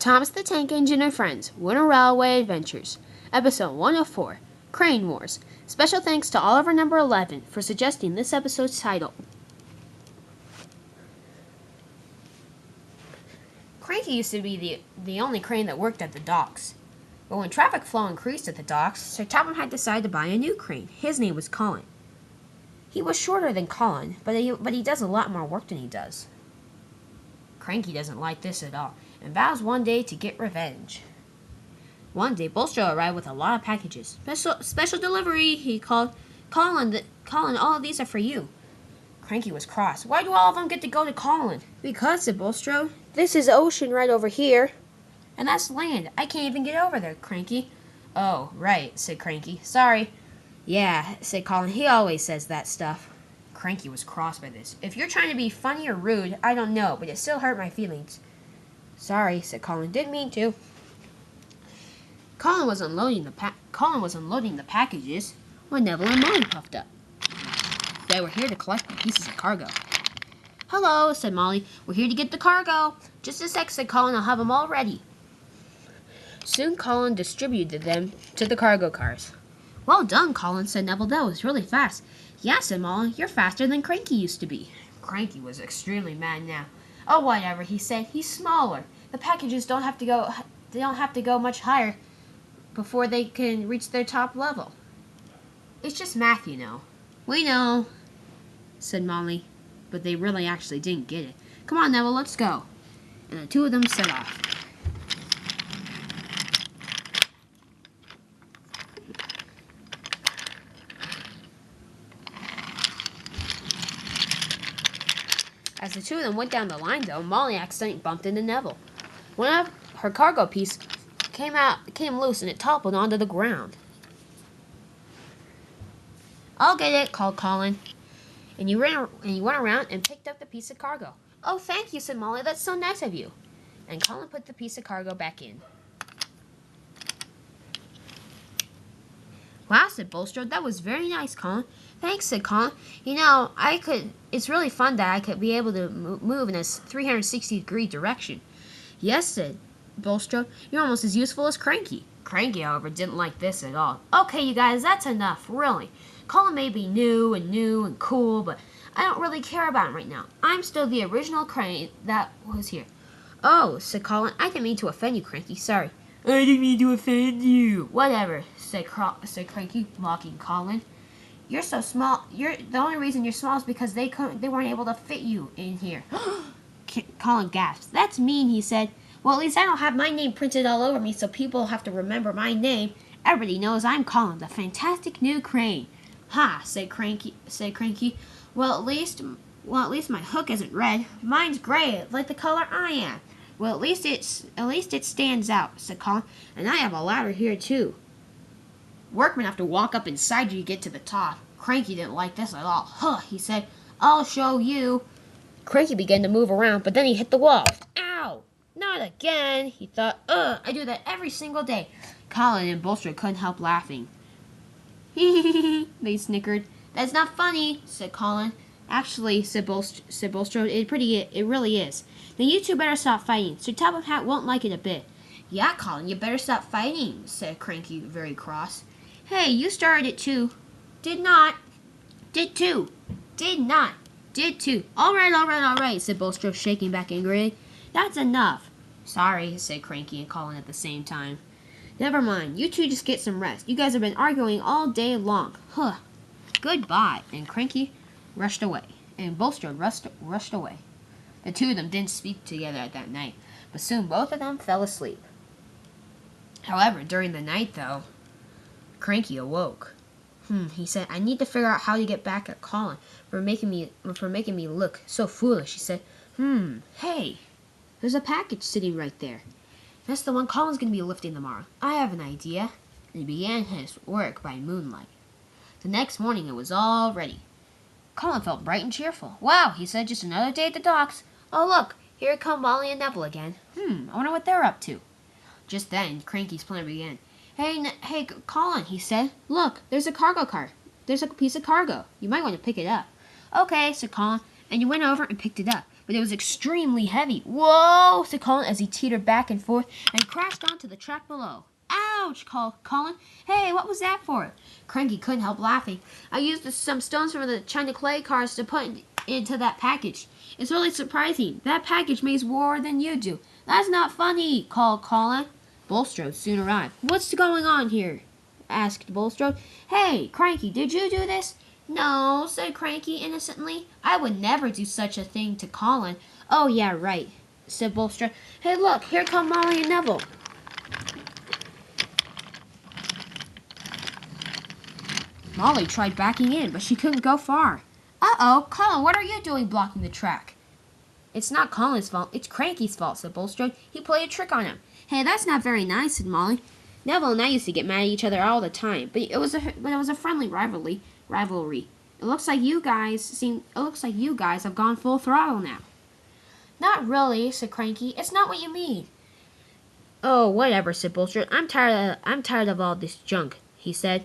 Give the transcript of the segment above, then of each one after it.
Thomas the Tank Engine and Friends, Wooden Railway Adventures, Episode 104, Crane Wars. Special thanks to Oliver number 11 for suggesting this episode's title. Cranky used to be the only crane that worked at the docks. But when traffic flow increased at the docks, Sir Topham had decided to buy a new crane. His name was Colin. He was shorter than Colin, but he does a lot more work than he does. Cranky doesn't like this at all, and vows one day to get revenge. One day, Bolstro arrived with a lot of packages. Special delivery, he called. Colin, all of these are for you. Cranky was cross. Why do all of them get to go to Colin? Because, said Bolstro, this is ocean right over here. And that's land. I can't even get over there, Cranky. Oh, right, said Cranky. Sorry. Yeah, said Colin. He always says that stuff. Cranky was cross by this. If you're trying to be funny or rude, I don't know, but it still hurt my feelings. Sorry, said Colin. Didn't mean to. Colin was unloading the packages when Neville and Molly puffed up. They were here to collect the pieces of cargo. Hello, said Molly. We're here to get the cargo. Just a sec, said Colin. I'll have them all ready. Soon Colin distributed them to the cargo cars. Well done, Colin, said Neville. That was really fast. Yeah, said Molly. You're faster than Cranky used to be. Cranky was extremely mad now. Oh, whatever, he said. He's smaller. The packages don't have to go much higher before they can reach their top level. It's just math, you know. We know, said Molly, but they really actually didn't get it. Come on, Neville, let's go. And the two of them set off. As the two of them went down the line, though, Molly accidentally bumped into Neville. One of her cargo piece came loose, and it toppled onto the ground. I'll get it, called Colin. And you went around and picked up the piece of cargo. Oh, thank you, said Molly. That's so nice of you. And Colin put the piece of cargo back in. Wow, said Bolstro. That was very nice, Colin. Thanks, said Colin. You know, it's really fun that I could be able to move in a 360-degree direction. Yes, said Bolstro. You're almost as useful as Cranky. Cranky, however, didn't like this at all. Okay, you guys, that's enough, really. Colin may be new and cool, but I don't really care about him right now. I'm still the original crane that was here. Oh, said Colin. I didn't mean to offend you, Cranky. Sorry. I didn't mean to offend you. Whatever, said Cranky, mocking Colin. You're so small. The only reason you're small is because they weren't able to fit you in here. Colin gasped. That's mean, he said. Well, at least I don't have my name printed all over me, so people have to remember my name. Everybody knows I'm Colin, the fantastic new crane. Ha, said Cranky. Well, at least my hook isn't red. Mine's gray, like the color I am. Well, at least it stands out, said Colin. And I have a ladder here too. Workmen have to walk up inside you to get to the top. Cranky didn't like this at all. Huh, he said. I'll show you. Cranky began to move around, but then he hit the wall. Ow! Not again, he thought. I do that every single day. Colin and Bolstro couldn't help laughing. They snickered. That's not funny, said Colin. Actually, said Bolstro, it really is. Then you two better stop fighting. Sir Topham Hatt won't like it a bit. Yeah, Colin, you better stop fighting, said Cranky, very cross. Hey, you started it too. Did not. Did too. Did not. Did too. All right, said Bolstro, shaking back angrily. That's enough. Sorry, said Cranky and Colin at the same time. Never mind. You two just get some rest. You guys have been arguing all day long. Huh. Goodbye. And Cranky rushed away. And Bolstro rushed away. The two of them didn't speak together that night, but soon both of them fell asleep. However, during the night, though, Cranky awoke. He said, I need to figure out how to get back at Colin for making me look so foolish. He said, hey, there's a package sitting right there. That's the one Colin's going to be lifting tomorrow. I have an idea. And he began his work by moonlight. The next morning, it was all ready. Colin felt bright and cheerful. Wow, he said, just another day at the docks. Oh, look, here come Molly and Neville again. I wonder what they're up to. Just then, Cranky's plan began. Hey, Colin, he said. Look, there's a cargo car. There's a piece of cargo. You might want to pick it up. Okay, said Colin, and he went over and picked it up. but it was extremely heavy. Whoa, said Colin as he teetered back and forth and crashed onto the track below. Ouch, called Colin. Hey, what was that for? Cranky couldn't help laughing. I used some stones from the China clay cars to put into that package. It's really surprising. That package weighs more than you do. That's not funny, called Colin. Bulstrode soon arrived. What's going on here? Asked Bulstrode. Hey, Cranky, did you do this? No, said Cranky innocently. I would never do such a thing to Colin. Oh, yeah, right, said Bulstrode. Hey, look, here come Molly and Neville. Molly tried backing in, but she couldn't go far. Uh-oh, Colin, what are you doing blocking the track? It's not Colin's fault, it's Cranky's fault, said Bulstrode. He played a trick on him. Hey, that's not very nice, said Molly. Neville and I used to get mad at each other all the time, but it was a friendly rivalry. It looks like you guys have gone full throttle now. Not really, said Cranky. It's not what you mean. Oh, whatever, said Bulstrode. I'm tired of all this junk, he said.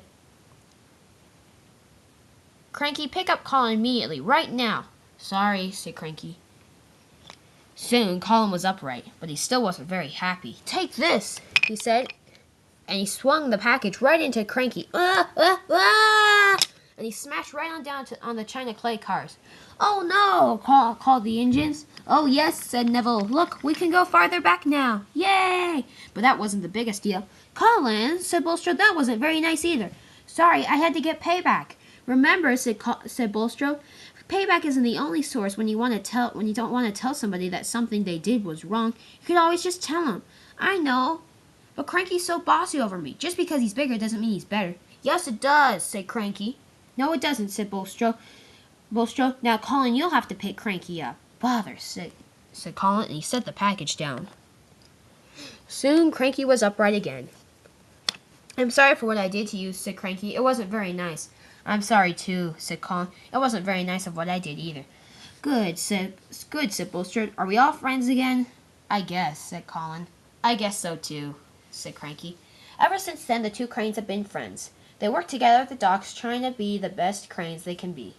Cranky, pick up Colin immediately, right now. Sorry, said Cranky. Soon, Colin was upright, but he still wasn't very happy. Take this, he said, and he swung the package right into Cranky. And he smashed right on down on the China clay cars. Oh no, called the engines. Oh yes, said Neville. Look, we can go farther back now. Yay! But that wasn't the biggest deal. Colin, said Bulstrode, that wasn't very nice either. Sorry, I had to get payback. Remember, said Bulstrode, payback isn't the only source when you don't want to tell somebody that something they did was wrong. You could always just tell them. I know, but Cranky's so bossy over me. Just because he's bigger doesn't mean he's better. Yes, it does, said Cranky. No, it doesn't, said Bulstrode. Now, Colin, you'll have to pick Cranky up. Bother, said Colin, and he set the package down. Soon, Cranky was upright again. I'm sorry for what I did to you, said Cranky. It wasn't very nice. I'm sorry, too, said Colin. It wasn't very nice of what I did, either. Good, said Bulstrode. Are we all friends again? I guess, said Colin. I guess so, too, said Cranky. Ever since then, the two cranes have been friends. They work together at the docks, trying to be the best cranes they can be.